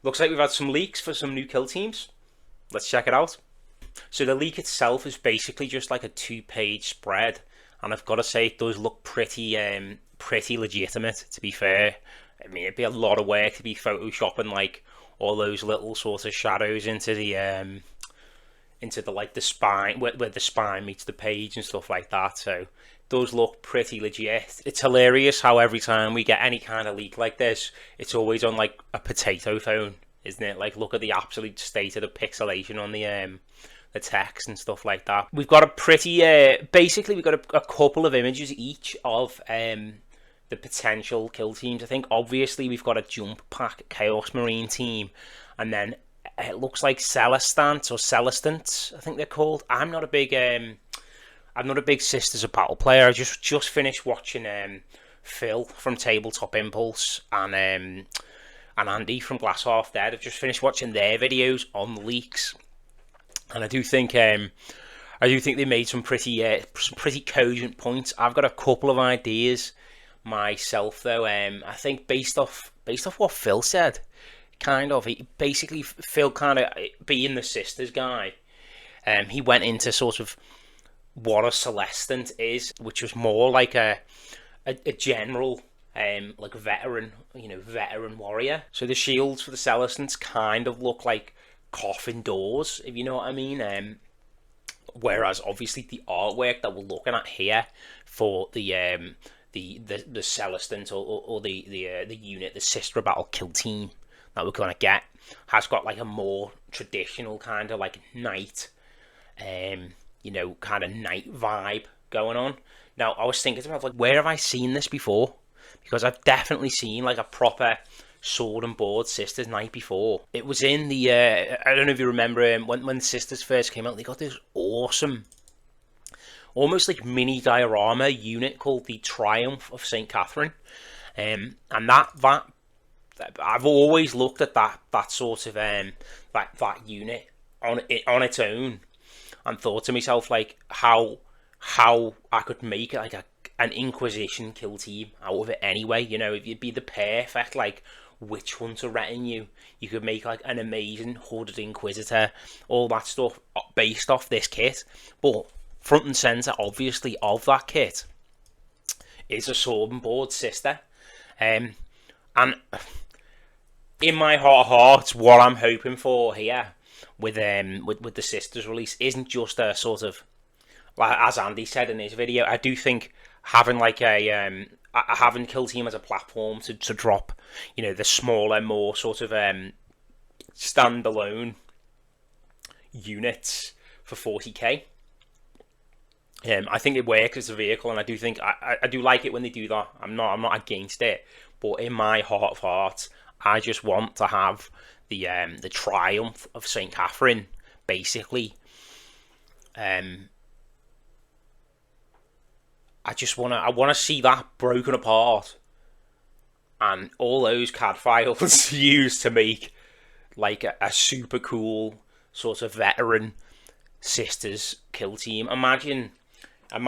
Looks like we've had some leaks for some new kill teams. Let's check it out. So the leak itself is basically just like a 2-page spread, and I've got to say it does look pretty legitimate, to be fair. I mean, it'd be a lot of work to be photoshopping like all those little sort of shadows into the like the spine, where the spine meets the page and stuff like that. So it does look pretty legit. It's hilarious how every time we get any kind of leak like this, it's always on like a potato phone, isn't it? Like, look at the absolute state of the pixelation on the text and stuff like that. We've got a pretty basically we've got a couple of images each of the potential kill teams. I think obviously we've got a jump pack Chaos Marine team, and then it looks like Celestant or Celestant, I think they're called. I'm not a big Sisters of Battle player. I just finished watching Phil from Tabletop Impulse and Andy from Glass Half Dead. I've just finished watching their videos on the leaks, and I do think they made some pretty cogent points. I've got a couple of ideas myself though. I think based off what Phil said, Phil kind of being the Sisters guy, he went into sort of what a Celestant is, which was more like a general, like a veteran warrior. So the shields for the Celestants kind of look like coffin doors, if you know what I mean. Whereas obviously the artwork that we're looking at here for the Celestant or the unit, the Sister of Battle kill team that we're gonna get, has got like a more traditional kind of like knight, kind of knight vibe going on. Now I was thinking about like, where have I seen this before? Because I've definitely seen like a proper sword and board Sisters knight before. It was in the I don't know if you remember when Sisters first came out, they got this awesome, almost like mini diorama unit called the Triumph of St. Catherine, and that I've always looked at that sort of that unit on its own and thought to myself like how I could make like an Inquisition kill team out of it anyway. You know, it'd be the perfect like witch hunter retinue. You could make like an amazing hooded Inquisitor, all that stuff based off this kit. But front and centre, obviously, of that kit is a sword and board Sister, and in my heart of hearts, what I'm hoping for here with the Sisters release isn't just a sort of, like as Andy said in his video. I do think having like having kill team as a platform to drop, the smaller, more sort of standalone units for 40k. I think it works as a vehicle, and I do think I do like it when they do that. I'm not against it, but in my heart of hearts, I just want to have the Triumph of St. Catherine, basically. I want to see that broken apart, and all those CAD files used to make like a super cool sort of veteran Sisters kill team. Imagine a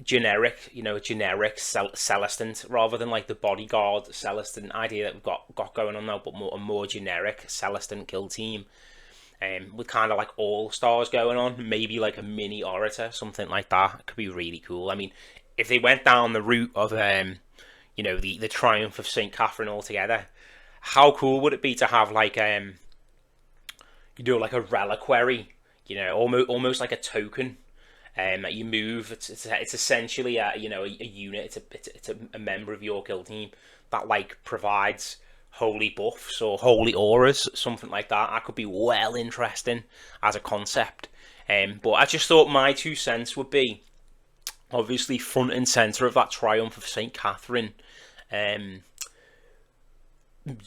generic Celestant rather than like the bodyguard Celestant idea that we've got going on now, but a more generic Celestant kill team, with kind of like all stars going on, maybe like a mini orator, something like that. It could be really cool. I mean, if they went down the route of the Triumph of St. Catherine altogether, how cool would it be to have like like a reliquary, almost like a token that you move. It's essentially a unit. It's a member of your kill team that like provides holy buffs or holy auras, something like that. That could be well interesting as a concept. But I just thought my 2 cents would be obviously front and center of that Triumph of St. Catherine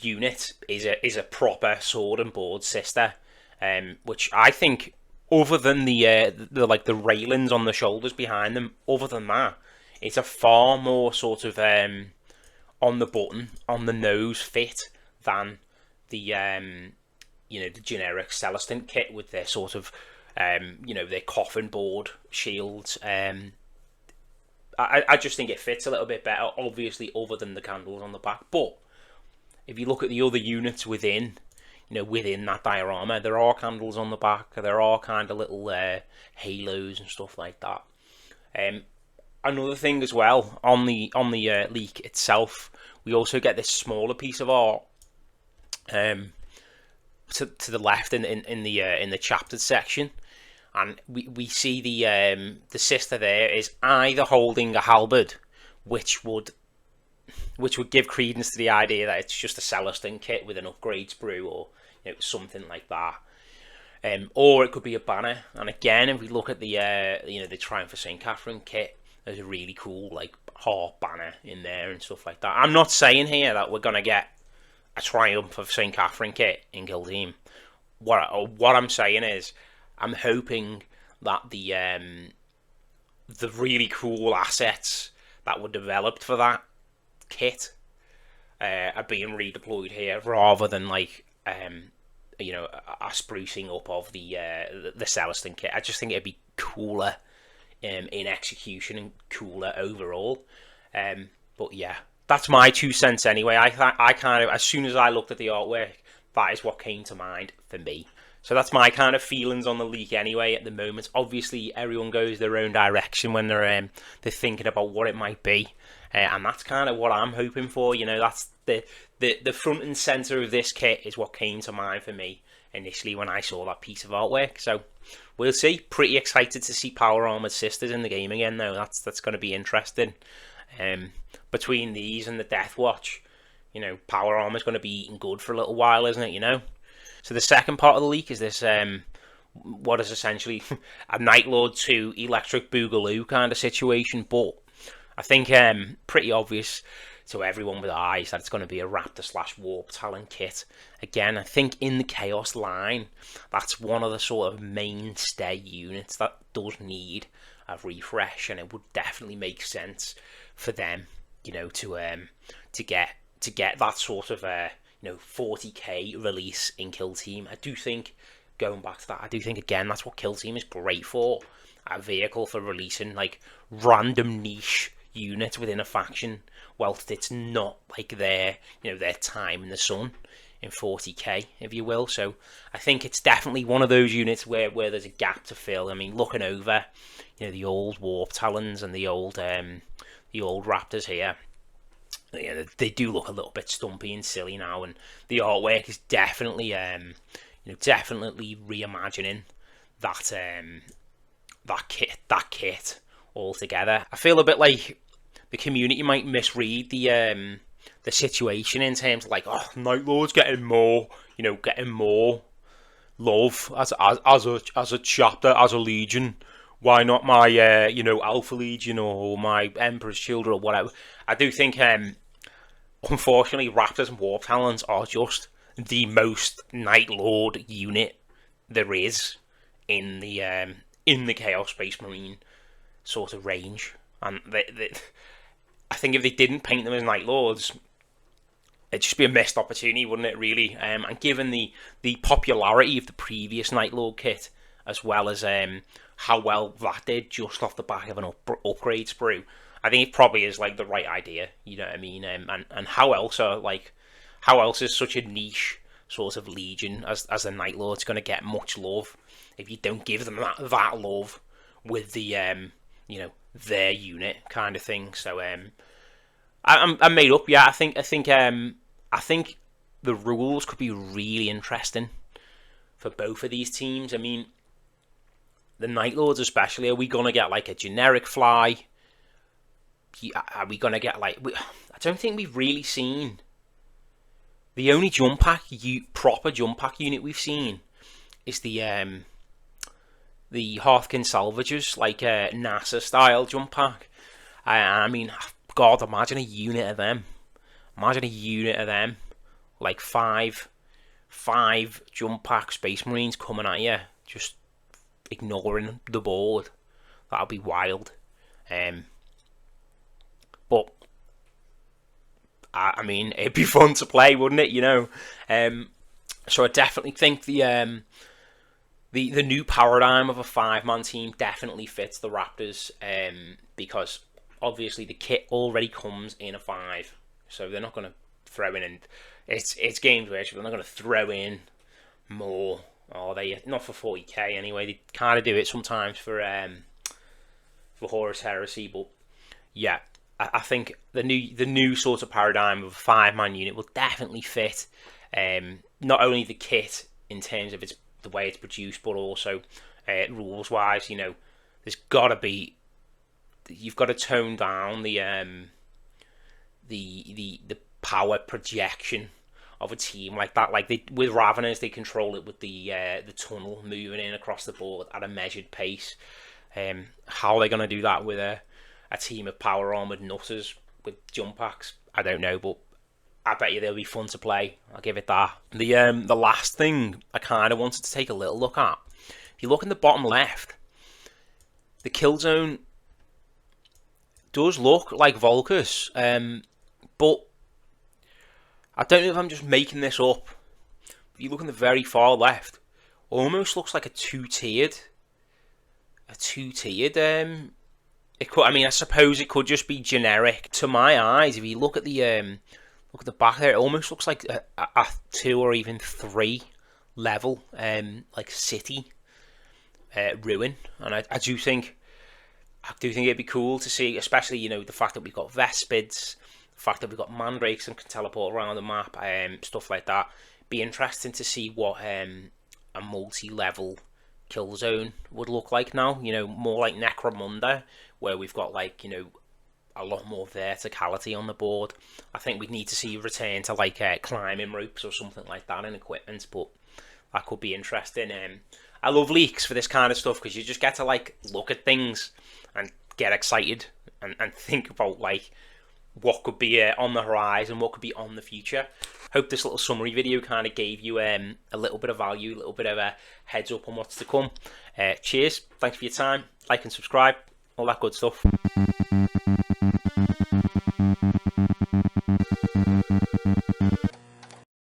unit is a proper sword and board Sister, which I think, other than the like the railings on the shoulders behind them, other than that, it's a far more sort of on the button, on the nose fit than the the generic Celestant kit with their sort of their coffin board shields. I just think it fits a little bit better, obviously, other than the candles on the back. But if you look at the other units within within that diorama. There are candles on the back. There are kind of little halos and stuff like that. Another thing as well on the leak itself, we also get this smaller piece of art to the left in the chaptered section, and we see the sister there is either holding a halberd, which would give credence to the idea that it's just a Celestine kit with an upgrade sprue, or something like that. Or it could be a banner. And again, if we look at the the Triumph of St. Catherine kit, there's a really cool like heart banner in there and stuff like that. I'm not saying here that we're gonna get a Triumph of St. Catherine kit in Kill Team. What I'm saying is, I'm hoping that the really cool assets that were developed for that kit are being redeployed here, rather than like a sprucing up of the Celestine kit. I just think it'd be cooler in execution and cooler overall. But yeah, that's my 2 cents anyway. I kind of, as soon as I looked at the artwork, that is what came to mind for me. So that's my kind of feelings on the leak anyway at the moment. Obviously, everyone goes their own direction when they're thinking about what it might be, and that's kind of what I'm hoping for. That's the front and center of this kit is what came to mind for me initially when I saw that piece of artwork. So we'll see. Pretty excited to see Power Armored Sisters in the game again, though. That's going to be interesting. Between these and the Death Watch, Power Armor's going to be eating good for a little while, isn't it? So the second part of the leak is this what is essentially a Night Lord 2 Electric Boogaloo kind of situation, but I think pretty obvious to everyone with eyes that it's going to be a Raptor / Warp Talon kit. Again, I think in the Chaos line, that's one of the sort of mainstay units that does need a refresh, and it would definitely make sense for them, to get that sort of 40k release in Kill Team. I do think, going back to that, I do think again that's what Kill Team is great for, a vehicle for releasing like random niche units within a faction, whilst it's not like their time in the sun in 40k, if you will. So I think it's definitely one of those units where there's a gap to fill. I mean, looking over the old Warp Talons and the old Raptors here, they do look a little bit stumpy and silly now, and the artwork is definitely definitely reimagining that kit altogether. I feel a bit like the community might misread the situation in terms of like, oh, Night Lord's getting more love as a chapter, as a legion. Why not my Alpha Legion or my Emperor's Children or whatever? I do think unfortunately Raptors and Warp Talons are just the most Night Lord unit there is in the Chaos Space Marine sort of range, and I think if they didn't paint them as Night Lords, it'd just be a missed opportunity, wouldn't it, really? And given the popularity of the previous Night Lord kit, as well as how well that did just off the back of an upgrade sprue, I think it probably is like the right idea. You know what I mean? And how else is such a niche sort of legion as the Night Lord's going to get much love if you don't give them that love with the their unit kind of thing? So I'm made up. Yeah, I think the rules could be really interesting for both of these teams. I mean, the Night Lords especially, are we going to get like a generic fly? Are we going to get like... I don't think we've really seen... The only jump pack, proper jump pack unit we've seen is the Hearthkin Salvagers, like a NASA style jump pack. I mean, God, imagine a unit of them. Like five jump pack Space Marines coming at you, just ignoring the board. That'll be wild. But I mean, it'd be fun to play, wouldn't it? So I definitely think the new paradigm of a 5-man team definitely fits the Raptors, because obviously the kit already comes in a 5, so they're not going to throw in, and it's Games Workshop, they're not going to throw in more. Or they not for 40k anyway. They kind of do it sometimes for Horus Heresy, but yeah, I think the new sort of paradigm of a 5-man unit will definitely fit. Not only the kit in terms of the way it's produced, but also rules wise. There's got to be, you've got to tone down the power projection of a team like that. Like with Raveners, they control it with the tunnel moving in across the board at a measured pace. How are they going to do that with a team of power armored nutters with jump packs? I don't know, but I bet you they'll be fun to play. I'll give it that. The last thing I kind of wanted to take a little look at. If you look in the bottom left, the kill zone does look like Volkus, but I don't know if I'm just making this up. If you look in the very far left, almost looks like a two-tiered. It could. I mean, I suppose it could just be generic to my eyes. If you look at the back there, it almost looks like a 2 or even 3 level like city ruin, and I do think it'd be cool to see, especially the fact that we've got Vespids, the fact that we've got Mandrakes and can teleport around the map, stuff like that. Be interesting to see what a multi-level kill zone would look like now. More like Necromunda, where we've got a lot more verticality on the board. I think we'd need to see a return to climbing ropes or something like that in equipment, but that could be interesting. I love leaks for this kind of stuff because you just get to look at things and get excited and think about what could be on the horizon, what could be on the future. Hope this little summary video kind of gave you a little bit of value, a little bit of a heads up on what's to come. Cheers, thanks for your time, like and subscribe, all that good stuff.